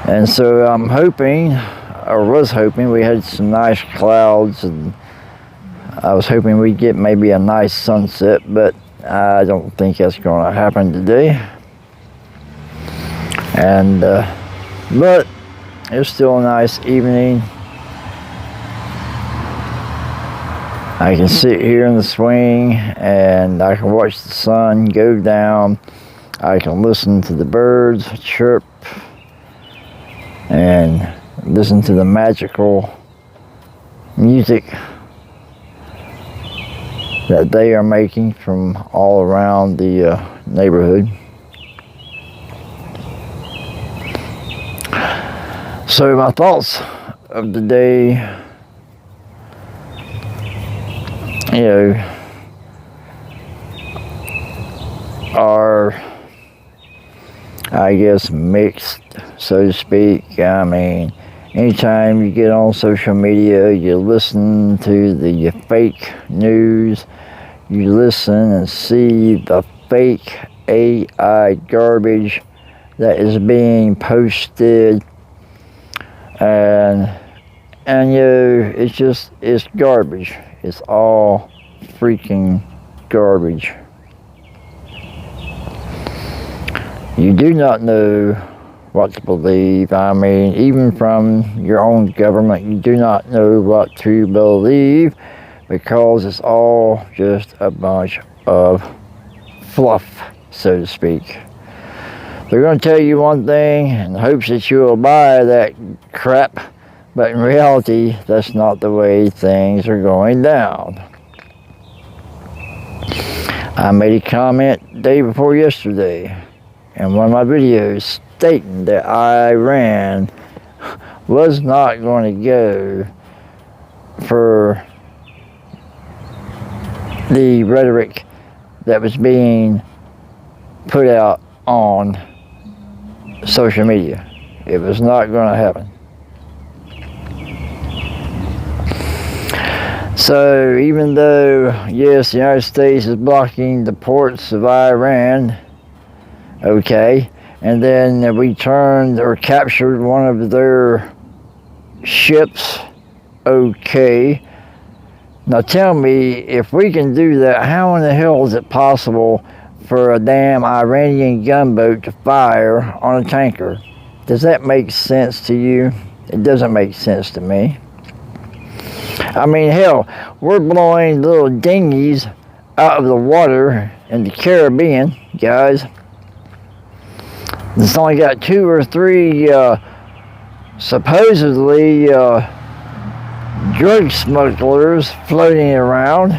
And so I'm hoping, or was hoping, we had some nice clouds, and I was hoping we'd get maybe a nice sunset, but I don't think that's going to happen today. And but it's still a nice evening. I can sit here in the swing and I can watch the sun go down. I can listen to the birds chirp and listen to the magical music that they are making from all around the neighborhood. So my thoughts of the day, are, I guess, mixed, so to speak. I mean, anytime you get on social media, you listen to the fake news, you listen and see the fake AI garbage that is being posted, and it's garbage. It's all freaking garbage. You do not know what to believe. I mean, even from your own government, you do not know what to believe, because it's all just a bunch of fluff, so to speak. They're going to tell you one thing in hopes that you'll buy that crap, but in reality, that's not the way things are going down. I made a comment the day before yesterday in one of my videos stating that Iran was not going to go for the rhetoric that was being put out on social media. It was not going to happen. So even though, yes, the United States is blocking the ports of Iran, okay, and then we turned or captured one of their ships, okay. Now tell me, if we can do that, how in the hell is it possible for a damn Iranian gunboat to fire on a tanker? Does that make sense to you? It doesn't make sense to me. I mean, hell, we're blowing little dinghies out of the water in the Caribbean, guys. It's only got 2 or 3 supposedly drug smugglers floating around,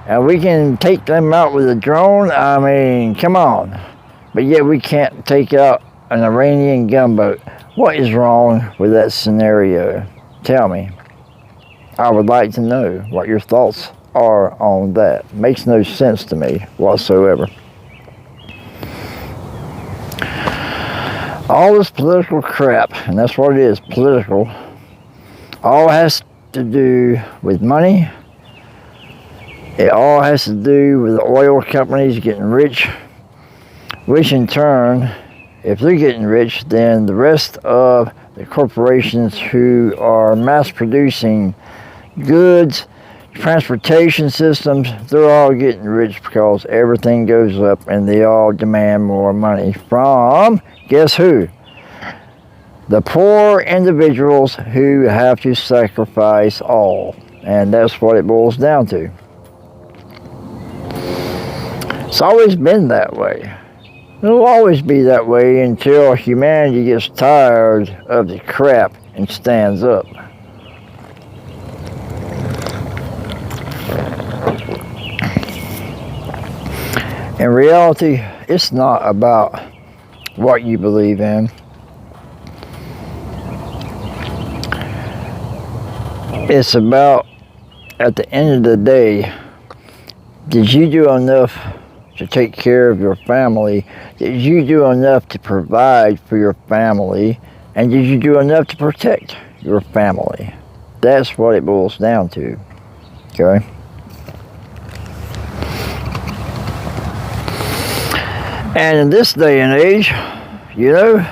and we can take them out with a drone. I mean, come on. But yet we can't take out an Iranian gunboat. What is wrong with that scenario? Tell me. I would like to know what your thoughts are on that. Makes no sense to me whatsoever. All this political crap, and that's what it is, political, all has to do with money. It all has to do with the oil companies getting rich, which in turn, if they're getting rich, then the rest of the corporations who are mass producing goods, transportation systems, they're all getting rich because everything goes up and they all demand more money from, guess who? The poor individuals who have to sacrifice all. And that's what it boils down to. It's always been that way. It'll always be that way until humanity gets tired of the crap and stands up. In reality, it's not about what you believe in. It's about, at the end of the day, did you do enough to take care of your family? Did you do enough to provide for your family? And did you do enough to protect your family? That's what it boils down to, okay? And in this day and age, you know,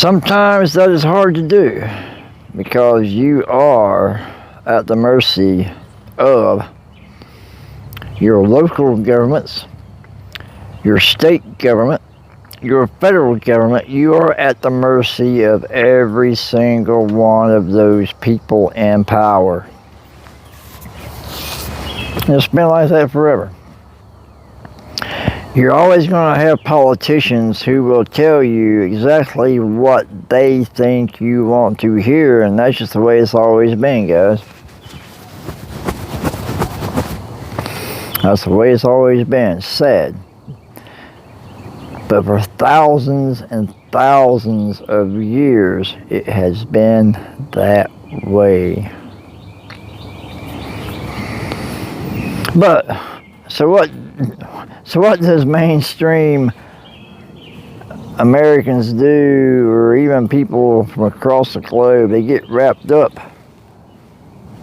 Sometimes that is hard to do because you are at the mercy of your local governments, your state government, your federal government. You are at the mercy of every single one of those people in power. And it's been like that forever. You're always going to have politicians who will tell you exactly what they think you want to hear, and that's just the way it's always been, guys. That's the way it's always been. Sad. But for thousands and thousands of years, it has been that way. But, so what does mainstream Americans do, or even people from across the globe? They get wrapped up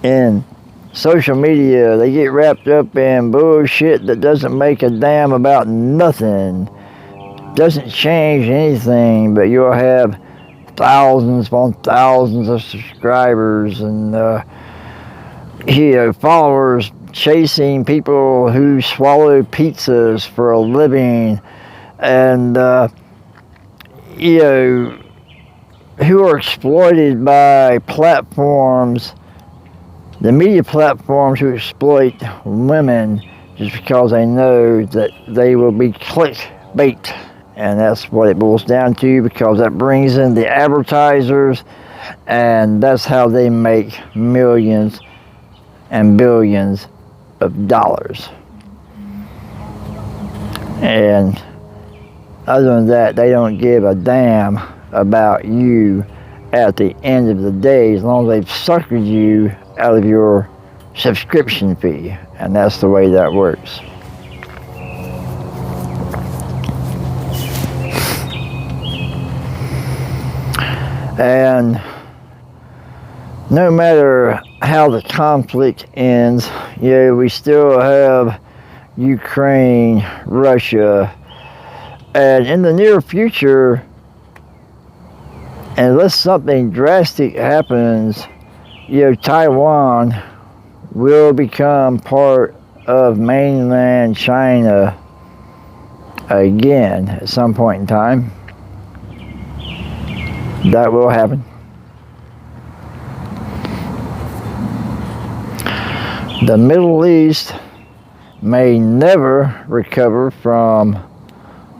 in social media. They get wrapped up in bullshit that doesn't make a damn about nothing. Doesn't change anything, but you'll have thousands upon thousands of subscribers and followers chasing people who swallow pizzas for a living, and who are exploited by platforms, the media platforms, who exploit women just because they know that they will be clickbait. And that's what it boils down to, because that brings in the advertisers, and that's how they make millions and billions of dollars. And other than that, they don't give a damn about you at the end of the day, as long as they've suckered you out of your subscription fee. And that's the way that works. And no matter how the conflict ends, we still have Ukraine, Russia, and in the near future, unless something drastic happens, Taiwan will become part of mainland China again at some point in time. That will happen. The Middle East may never recover from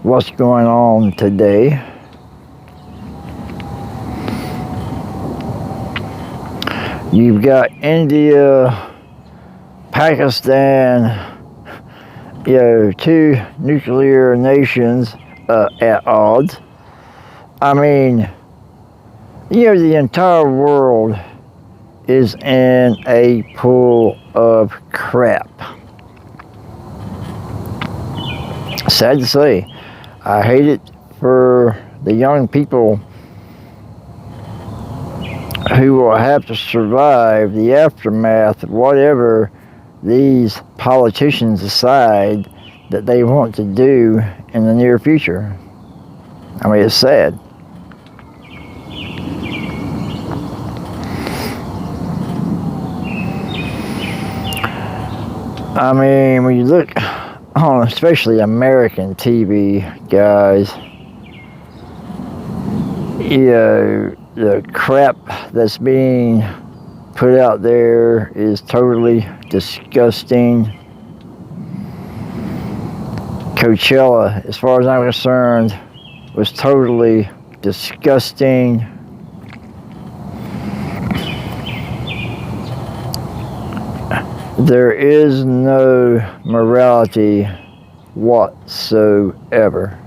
what's going on today. You've got India, Pakistan, two nuclear nations at odds. I mean, the entire world is in a pool of crap. Sad to say. I hate it for the young people who will have to survive the aftermath of whatever these politicians decide that they want to do in the near future. I mean, it's sad. I mean, when you look on especially American TV, guys, the crap that's being put out there is totally disgusting. Coachella, as far as I'm concerned, was totally disgusting. There is no morality whatsoever,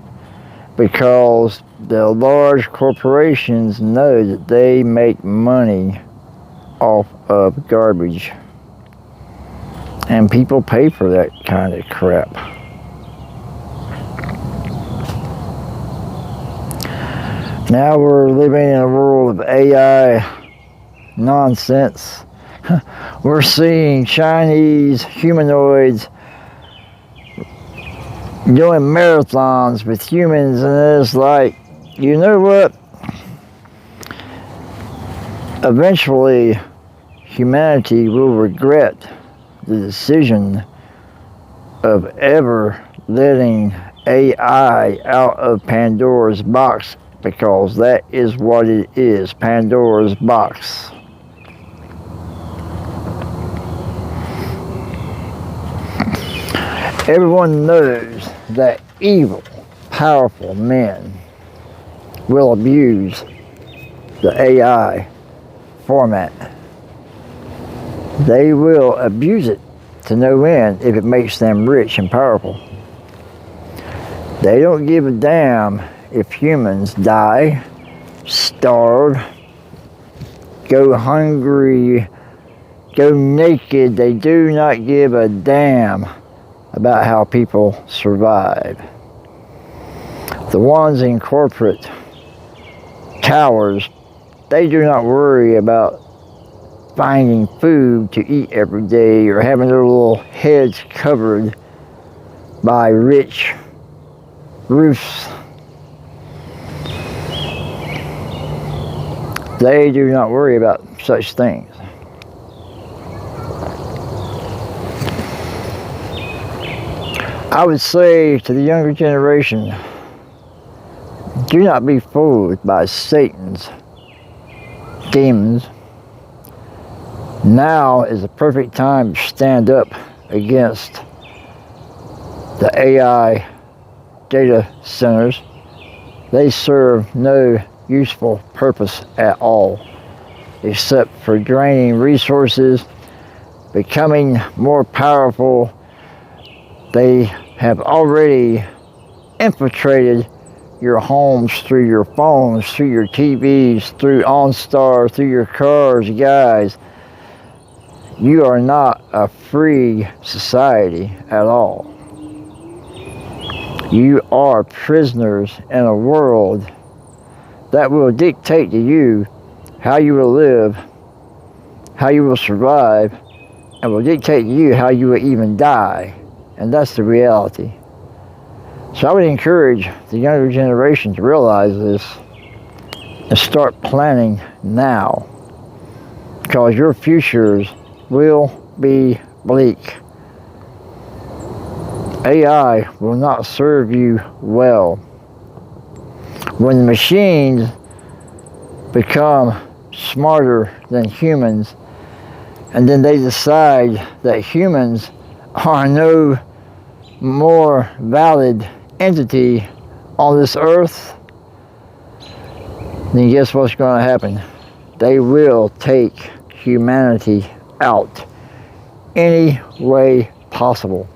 because the large corporations know that they make money off of garbage, and people pay for that kind of crap. Now we're living in a world of AI nonsense. We're seeing Chinese humanoids doing marathons with humans, and it's like, you know what? Eventually, humanity will regret the decision of ever letting AI out of Pandora's box, because that is what it is, Pandora's box. Everyone knows that evil, powerful men will abuse the AI format. They will abuse it to no end if it makes them rich and powerful. They don't give a damn if humans die, starve, go hungry, go naked. They do not give a damn about how people survive. The ones in corporate towers, they do not worry about finding food to eat every day or having their little heads covered by rich roofs. They do not worry about such things. I would say to the younger generation, do not be fooled by Satan's demons. Now is the perfect time to stand up against the AI data centers. They serve no useful purpose at all, except for draining resources, becoming more powerful. They have already infiltrated your homes through your phones, through your TVs, through OnStar, through your cars. Guys, you are not a free society at all. You are prisoners in a world that will dictate to you how you will live, how you will survive, and will dictate to you how you will even die. And that's the reality. So I would encourage the younger generation to realize this and start planning now, because your futures will be bleak. AI will not serve you well. When the machines become smarter than humans, and then they decide that humans are no more valid entity on this earth, then guess what's going to happen? They will take humanity out any way possible.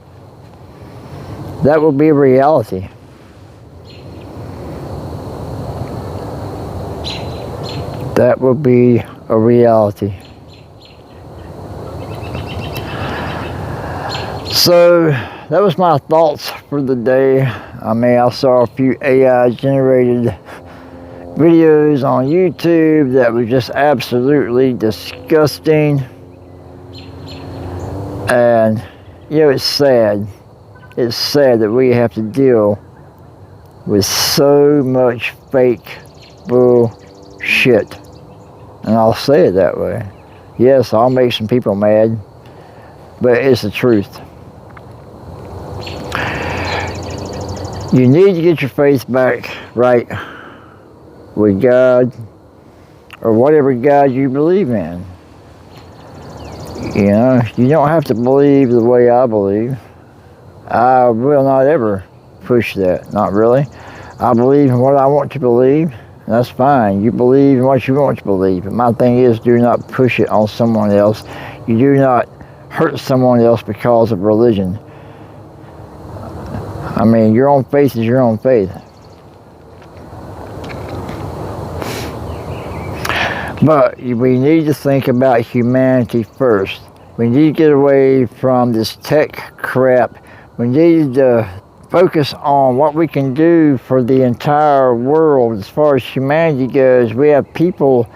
That will be a reality. That will be a reality. So that was my thoughts for the day. I saw a few AI generated videos on YouTube that were just absolutely disgusting. And it's sad. It's sad that we have to deal with so much fake bullshit. And I'll say it that way. Yes, I'll make some people mad, but it's the truth. You need to get your faith back right with God, or whatever God you believe in. You don't have to believe the way I believe. I will not ever push that, not really. I believe in what I want to believe, and that's fine. You believe in what you want to believe. But my thing is, do not push it on someone else. You do not hurt someone else because of religion. Your own faith is your own faith. But we need to think about humanity first. We need to get away from this tech crap. We need to focus on what we can do for the entire world. As far as humanity goes, we have people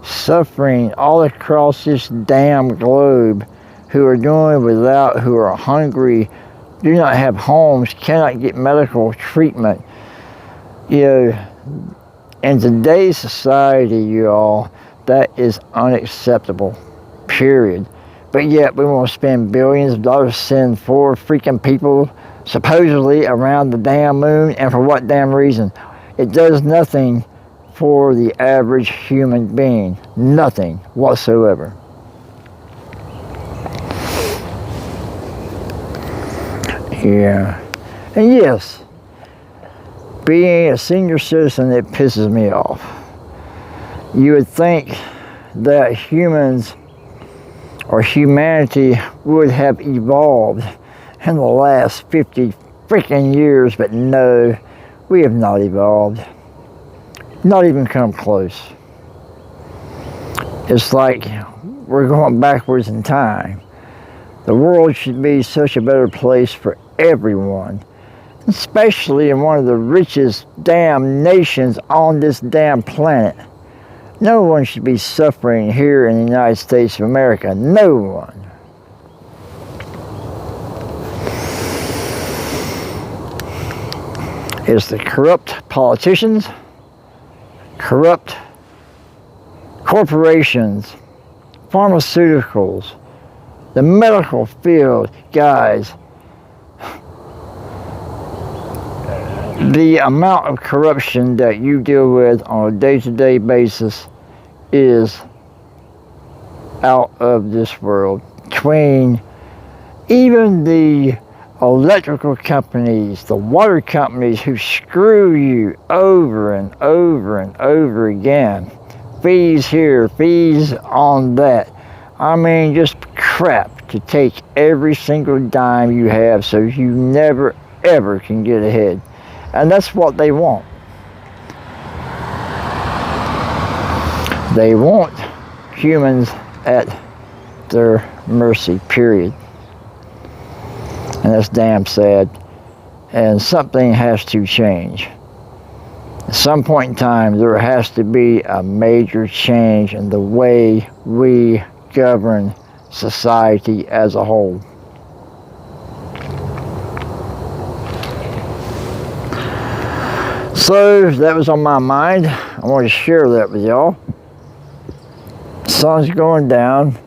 suffering all across this damn globe who are doing without, who are hungry, do not have homes, cannot get medical treatment. In today's society, you all, That is unacceptable. Period. But yet we want to spend billions of dollars to send 4 freaking people supposedly around the damn moon, and for what damn reason? It does nothing for the average human being. Nothing whatsoever. Yeah. And yes, being a senior citizen, it pisses me off. You would think that humans or humanity would have evolved in the last 50 freaking years, but no, we have not evolved. Not even come close. It's like we're going backwards in time. The world should be such a better place for everyone, especially in one of the richest damn nations on this damn planet. No one should be suffering here in the United States of America. No one. It's the corrupt politicians, corrupt corporations, pharmaceuticals, the medical field, guys. The amount of corruption that you deal with on a day-to-day basis is out of this world. Between even the electrical companies, the water companies who screw you over and over and over again. Fees here, fees on that. I mean, just crap to take every single dime you have so you never ever can get ahead. And that's what they want. They want humans at their mercy, period. And that's damn sad. And something has to change. At some point in time, there has to be a major change in the way we govern society as a whole. So that was on my mind. I wanted to share that with y'all. The sun's going down.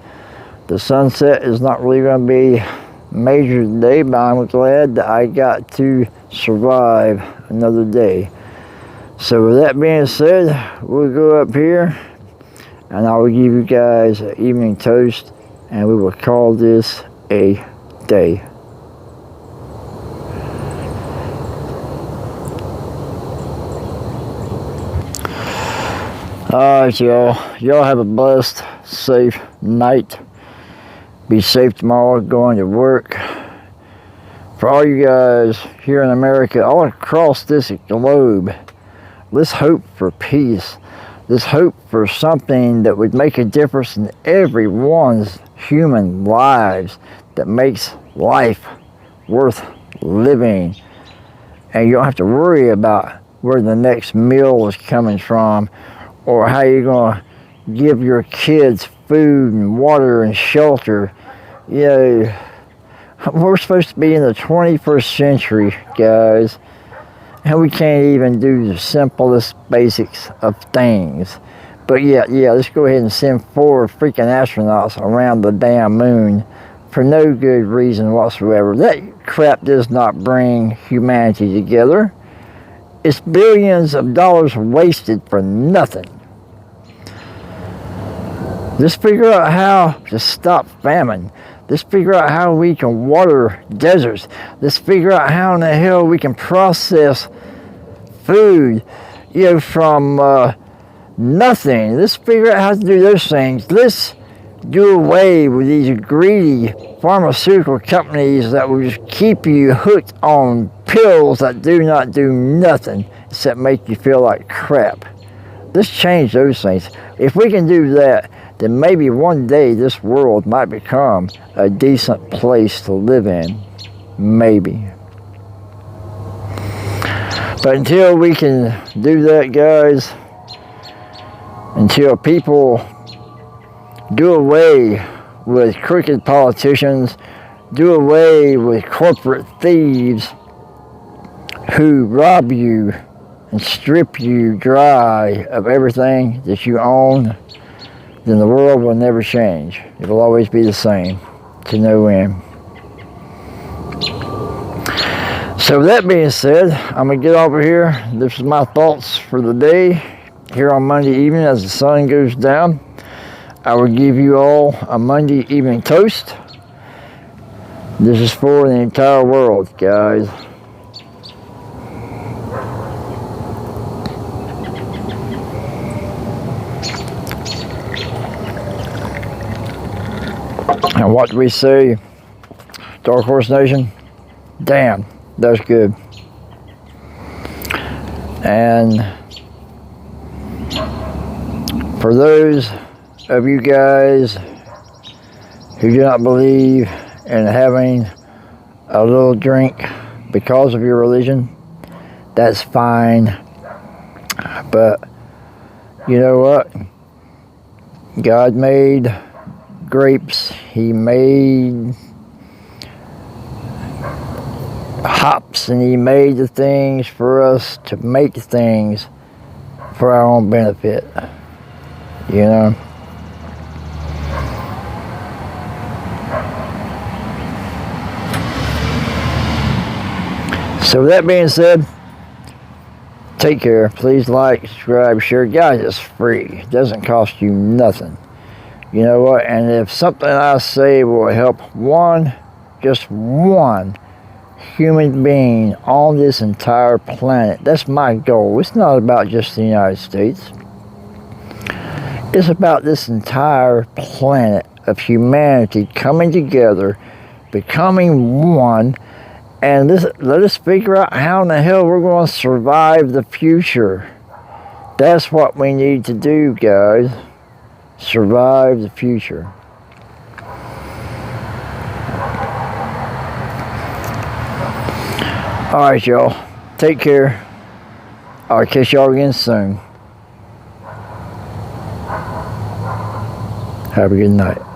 The sunset is not really going to be major today, but I'm glad that I got to survive another day. So with that being said, we'll go up here and I will give you guys an evening toast and we will call this a day. Alright, y'all. Y'all have a blessed, safe night. Be safe tomorrow going to work. For all you guys here in America, all across this globe, let's hope for peace. Let's hope for something that would make a difference in everyone's human lives, that makes life worth living. And you don't have to worry about where the next meal is coming from, or how you're going to give your kids food and water and shelter. You know, we're supposed to be in the 21st century, guys, and we can't even do the simplest basics of things. But yeah, let's go ahead and send 4 freaking astronauts around the damn moon for no good reason whatsoever. That crap does not bring humanity together. It's billions of dollars wasted for nothing. Let's figure out how to stop famine. Let's figure out how we can water deserts. Let's figure out how in the hell we can process food, from nothing. Let's figure out how to do those things. Let's do away with these greedy pharmaceutical companies that will just keep you hooked on pills that do not do nothing except make you feel like crap. Let's change those things. If we can do that, then maybe one day this world might become a decent place to live in. Maybe. But until we can do that, guys, until people do away with crooked politicians, do away with corporate thieves who rob you and strip you dry of everything that you own, then the world will never change. It will always be the same to no end. So with that being said, I'm going to get over here. This is my thoughts for the day here on Monday evening as the sun goes down. I will give you all a Monday evening toast. This is for the entire world, guys. And what do we say? Dark Horse Nation? Damn, that's good. And for those of you guys who do not believe in having a little drink because of your religion, that's fine. But you know what? God made grapes. He made hops, and he made the things for us to make things for our own benefit. You know? So with that being said, take care. Please like, subscribe, share. Guys, it's free. It doesn't cost you nothing. You know what? And if something I say will help one, just one human being on this entire planet, that's my goal. It's not about just the United States. It's about this entire planet of humanity coming together, becoming one, and let us figure out how in the hell we're going to survive the future. That's what we need to do, guys. Survive the future. Alright, y'all. Take care. I'll catch y'all again soon. Have a good night.